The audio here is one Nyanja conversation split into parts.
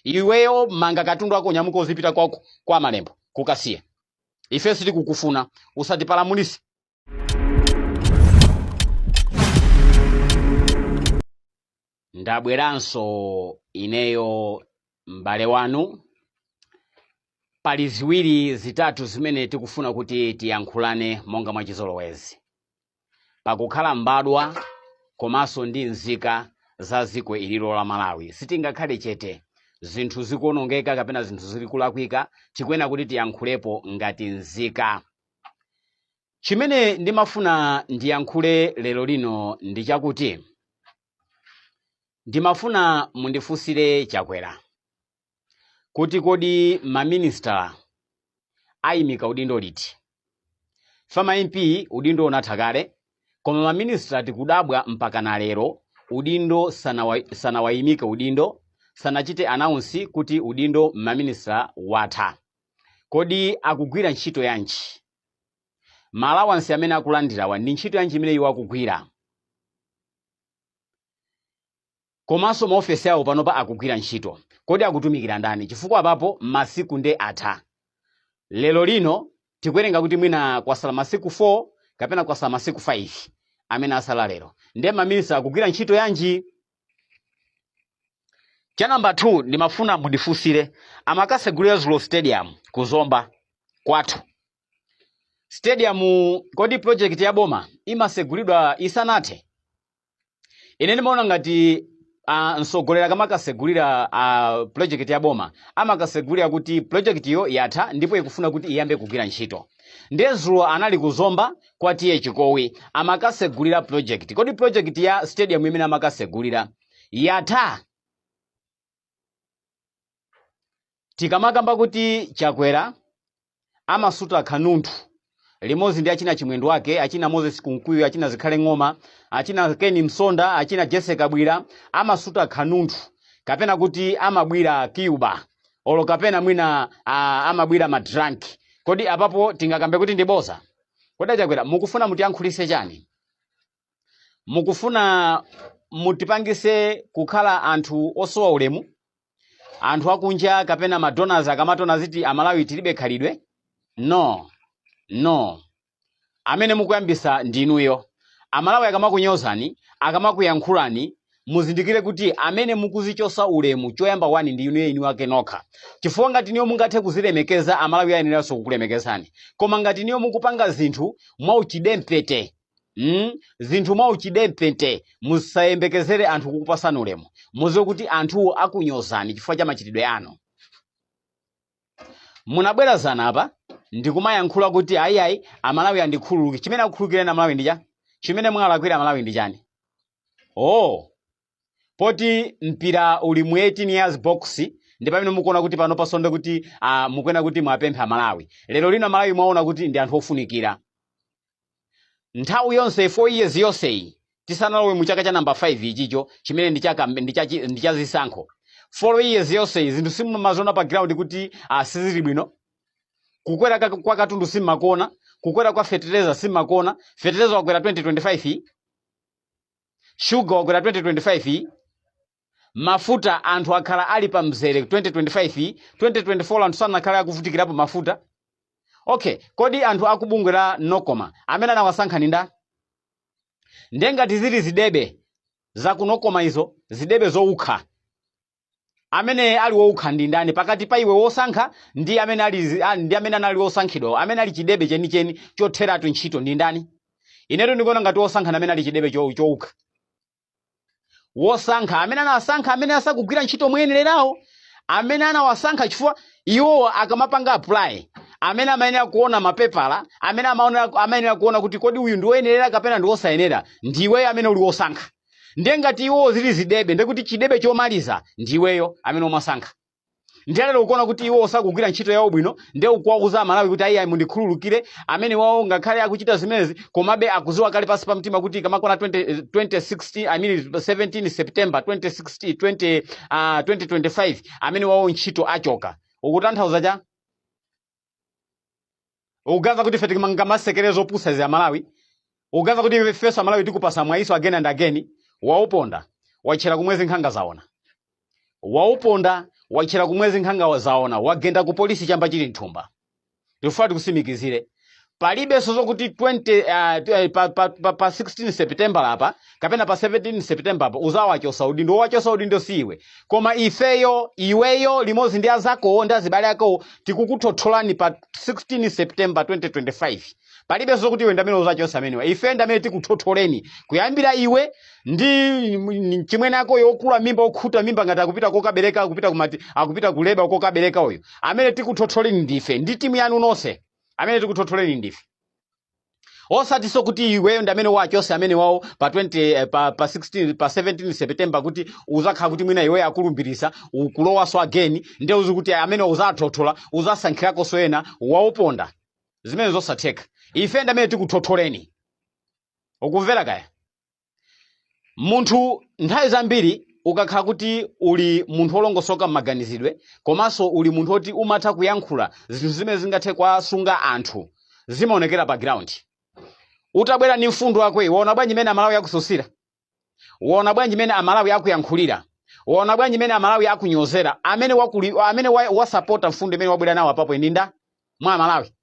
iweyo manga katundu wako nyamuko uzipita kwa malembo kukasiya. Ife siti kukufuna usatipalamulise. Ndabweranso ineyo mbale wanu pali ziwiri zitatu zimene tikufuna kuti tiyankhulane monga mwachizolowezi. Pakukhala mbadwa komanso ndi nzika za dziko ililo la Malawi. Sitingakhale chete zinthu zikuonongeka kapena zinthu zili kulakwika, tikwena kuti tiyankhulepo ngati nzika. Chimene ndimafuna ndiyankhule lero lino ndi chakuti ndimafuna mundifunsire Chakwera kuti kodi maminister ayimika udindo liti. Fama MP udindo unatha kale, koma maminister tikudabwa mpaka na lero udindo sanawayimike udindo, sanachite announce kuti udindo maminister watha. Kodi akugwira ntchito yanji? Malawansi amene akulandirawa ndi ntchito yanji imene iwo akugwira? Komanso maofesi awo panopa akugwira ntchito, kodi akutumikira ndani? Chifukwa apapo masiku nde atha. Lero lino tikwerenga kuti mwina kwasala masiku 4 kapena kwasala masiku 5 amene asala lero. Nde maminister akugwira ntchito yanji? Cha number 2 ndimafuna mundifunsire amakasegulira Zulo Stadium kuzomba kwathu. Stadium kodi project ya boma imasegulidwa isanathe? Ine ndimaona ngati nsogolera kamakasegulira project ya boma amakasegulira kuti project yo yatha ndipo ikufuna kuti iyambe kugwira ntchito. Nde Zulo anali kuzomba kwa tiye Chikowi amakasegulira project. Kodi project ya stadium imene amakasegulira yatha? Tikamakamba kuti Chakwera amasuta kanunthu limodzi ndi achina Chimwendo wake, achina Moses Kunkuyu, achina Zikhale Ng'oma, achina Keni Msonda, achina Jesse Kabwira, amasuta kanunthu kapena kuti amabwira Cuba olo kapena mwina amabwira madrank. Kodi apapo tingakambe kuti ndiboza? Kodi Chakwera mukufuna mutiyankhulise chani? Mukufuna mutipangise kukhala anthu osowa ulemu, anthu akunja kapena madonors akamatona ziti Amalawi tilibe khalidwe? No. Amene mukuyambisa ndinuyo. Amalawi akamakunyozani, akamakuyankhulani, muzindikire kuti amene mukuzichosa ulemu choyamba wani ndi inuyo inu wake nokha. Chifukwa ngati niyo mungathe kuzilemekeza Amalawi ayeneranso kukulemekezani. Koma ngati niyo mukupanga zinthu mwauchidempete, zinthu mwauchidempete, musayembekezere anthu kukupasana ulemu. Muziwe kuti anthuwo akunyozani chifukwa cha machitidwe anu. Munabwera zana apa ndikumayankhula kuti ayi Amalawi andikhululuke. Chimene akukhululukira na Malawi ndija? Chimene mwalakwira Malawi ndijani? Poti mpira uli mu 18 years box ndi pamene mukuona kuti pano pasonde kuti mukwena kuti mwapempha Malawi. Lero lino Malawi mwaona kuti ndi anthu ofunikira. Nthawi yonse 4 years yonse tisanalowe mu chaka cha number 5 ichicho chimene ndi cha zisankho. 4 years yonse zinthu simumazona pa ground kuti sizili bwino. Kukwera kwa katundu simakona, kukwera kwa fertilizer simakona. Fertilizer wakwera 2025, sugar wakwera 2025, mafuta anthu akhala ali pa mzere 2025, 2024 anthu sanakhala akuvutikirapo mafuta. Okay, kodi anthu akubungwera Nokoma amene anawasankha ninda? Ndengati zili zidebe za kunokoma izo, zidebe zoukha. Amene ali woukha ndi ndani pakati pa iwe wosankha ndi amene anali wosankhidwa, amene ali chidebe chenicheni chotheratu ntchito ndi ndani? Ineto ndikuona ngati wosankha amene ali chidebe choukha. Wosankha amene anawasankha amene asakugwira ntchito muyenererawo, amene anawasankha chifukwa iwo akamapanga apply, amene amayenera kuona mapepala, amene amayenera kuona kuti kodi uyu ndi woyenerera kapena ndi wosayenera, ndiwe amene uli wosankha. Ndengati iwo zili zidebe ndekuti chidebe chomaliza ndiweyo amene umasankha. Ndiyalero ukuona kuti iwo osakugwira ntchito yawo bwino, nde ukuwauza Malawi kuti ayi mundikhululukire amene wawo ngakhale akuchita zimenezi komabe akuziwa kale pasi pa mtima kuti kamakona 17 September 2025 amene wawo ntchito achoka. Ukutanthauza cha? Ugaza kuti feti ngamasekerezo opusa za Malawi. Ugaza kuti feso Malawi tikupasa mwaiso again and again. Wauponda wachera kumwezi nkhanga zaona. Wauponda wachera kumwezi nkhanga wazaona wagenda ku polisi chamba chili nthumba tifuna tikusimikizire palibe sozo kuti 20 pa 16 September apa kapena pa 17 September apa uzawachosa udindo wachosa udindo siwe koma ifeyo iweyo limozi ndi azako ndi azibale yako tikukutotholani pa 16 September 2025 palibe sozo kuti iwe ndamene uzachosa amenewa ife ndamene tikutotholeni kuyambira iwe ndi chimwene yako yokula mimba okhuta mimba ngati akupita kokabereka akupita kuleba kokabereka uyo amene tikutotholeni ndife ndi timu yanu nonse amene tikutotholeni ndife osati so kuti iweyo ndamene wachose amene wawo pa 20 pa 16 pa 17 September kuti uzakhala kuti mwina iweyo akulumbirisa ukulowa so again nde uzi kuti amene uzatothola uzasankhirako so ena wauponda zimene zosatheka ife ndamene tikutotholeni ukumvera kaya munthu nthawi zambiri ukakhala kuti uli munthu olongosoka m'maganizidwe komanso uli munthu oti umatha kuyankhula zinthu zimene zingathe kwasunga anthu zimaonekera pa ground utabwera ni mfundo yako waona bwanji mene amalawi akususira waona bwanji mene amalawi akuyankhulira waona bwanji mene amalawi akunyozera amene wasapota mfundo imene wabwera nawo apapo ndinda mwa amalawi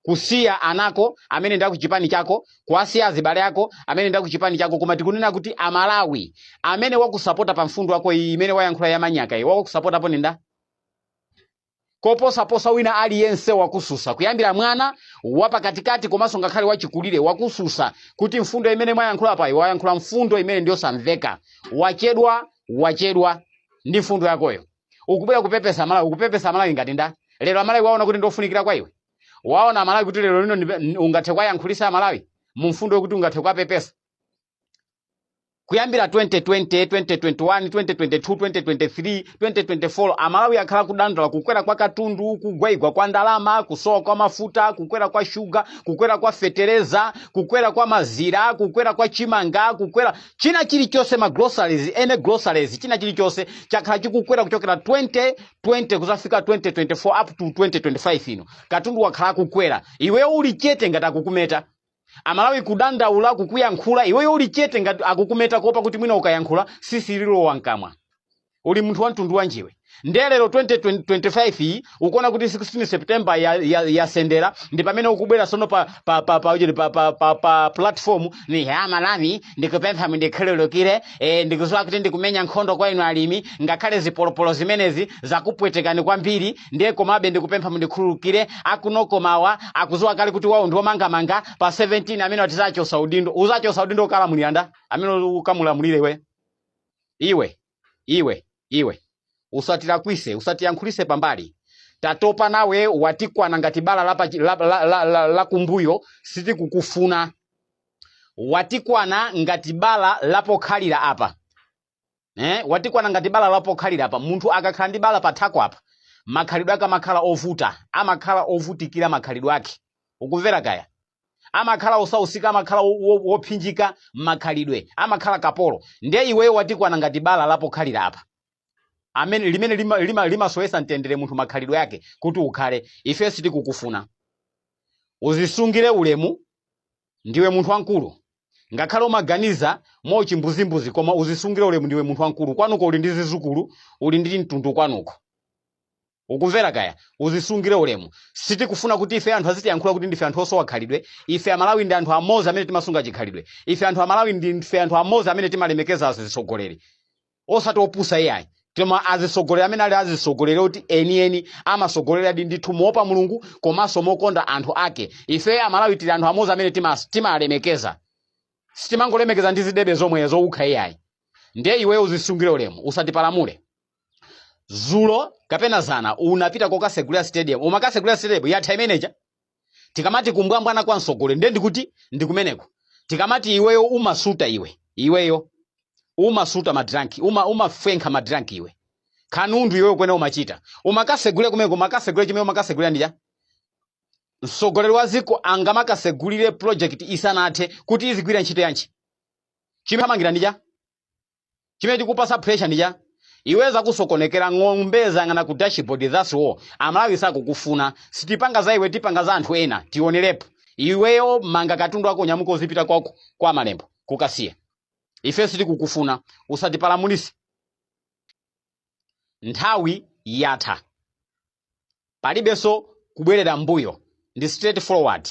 kusiya anako amene nda kuchipani chako kuasiya azibale yako amene nda kuchipani chako koma tikunena kuti amalawi amene wakusapota pa mfundo yako imene wayankhula yamanyaka wakusapota po ninda koposa wina aliyense wakususa kuyambira mwana wapakatikati komanso ngakhale wachikulire wakususa kuti mfundo imene mwayankhula pa wayankhula mfundo imene ndiyo samveka wachedwa ndi mfundo yakoyo ukubwera kupepesa amalawi ngati nda lero amalawi waona kuti ndofunikira kwa iwe waona amalawi kuti lero lino ungathe kwayankhulisa amalawi mu mfundo yokuti ungathe kwapepesa kuyambira 2020 2021 2022 2023 2024 amalawi akhala kudandala kukwera kwa katundu kugwaigwa kwa ndalama kusowa kwa mafuta kukwera kwa sugar kukwera kwa fetereza kukwera kwa mazira kukwera kwa chimanga kukwera china chilichonse ma groceries china chilichonse chakhala chikukwera kuchokera 2020 kuzafika 2024 up to 2025 ino katundu wakhala kukwera iweyo uli chete ngati akukumeta amalawi kudandaula kukuyankhula iweyo uli chete ngati akukumeta kopa kuti mwina ukayankhula sisi lilo wankamwa uli munthu wa mtundu wanjiwe ndelero 2025 ukuona kuti 16 September yasendera ndi pamene ukubwera sono pa platform ni amalawi ndikupempha mundikhalolokire ndikuzowa kuti ndikumenya nkhondo kwa inu alimi ngakhale zipolopolo zimenezi zakupwetekani kwambiri ndiye komabe ndikupempha mundikhululukire akunokomawa akuzowa kale kuti wawo ndiwomangamanga pa 17 amene watizachosa udindo ukalamuliranda amene ukamulamulire iwe usatilakwise usatiyankhulise pambali tatopa nawe watikwana ngati bala la kumbuyo siti kukufuna watikwana ngati bala lapokhalira apa watikwana ngati bala lapokhalira apa munthu akakhala ndi bala pathako apa makhalidwe ake amakhala ovuta amakhala ovutikira makhalidwe ake ukumvera kaya amakhala osausika amakhala wophinjika makhalidwe amakhala kapolo ndiye iweyo watikwana ngati bala lapokhalira apa amene limene limasoyesa mtendere munthu makhalidwe yake kuti ukhale ife siti kukufuna uzisungire ulemu ndiwe munthu wankulu ngakhale umaganiza mochimbuzimbuzi koma uzisungire ulemu ndiwe munthu wankulu kwanuko uli ndi zizukulu uli ndi mtundu kwanuko ukumvera kaya uzisungire ulemu siti kufuna kuti ife anthu azitiyankhula kuti ndife anthu osowa khalidwe ife amalawi ndi anthu amozi amene timasunga chikhalidwe ife anthu amalawi ndife anthu amozi amene timalemekeza azisogoleri osati opusa iyayi tema azisogolera amene ali azisogolera kuti eni amasogolera ndithu moopa mulungu komanso mokonda anthu ake ife amalawi tili anthu amozi amene timalemekeza sitimangolemekeza ndi zidebe zomwe zowukha iyayi ndiye iweyo uzisungire ulemu usatipalamule zulo kapena zana unapita kokasegulira stadium umakasegulira stadium yatha imeneja tikamati kumbwambwana kwa msogolere ndiye ndikuti ndikumeneko tikamati iweyo umasuta iweyo umasuta madranki umafenka madranki iwe kanundu iweyo kwena umachita umakasegulira kumeko umakasegulira chimene umakasegulira ndija msogoleri wa ziko angamakasegulire project isanathe kuti izigwira ntchito yanchi chimene amangira ndija chimene chikupasa pressure ndija iweza kusokonekera ng'ombe zangana ku dashboard that's all amalawi sakukufuna sitipanga za iwe tipanga za anthu ena tionerepo iweyo manga katundu wako nyamuko uzipita kwako kwa malembo kukasiya ife siti kukufuna usatipalamulisi nthawi yatha palibenso kubwerera mbuyo ndi straight forward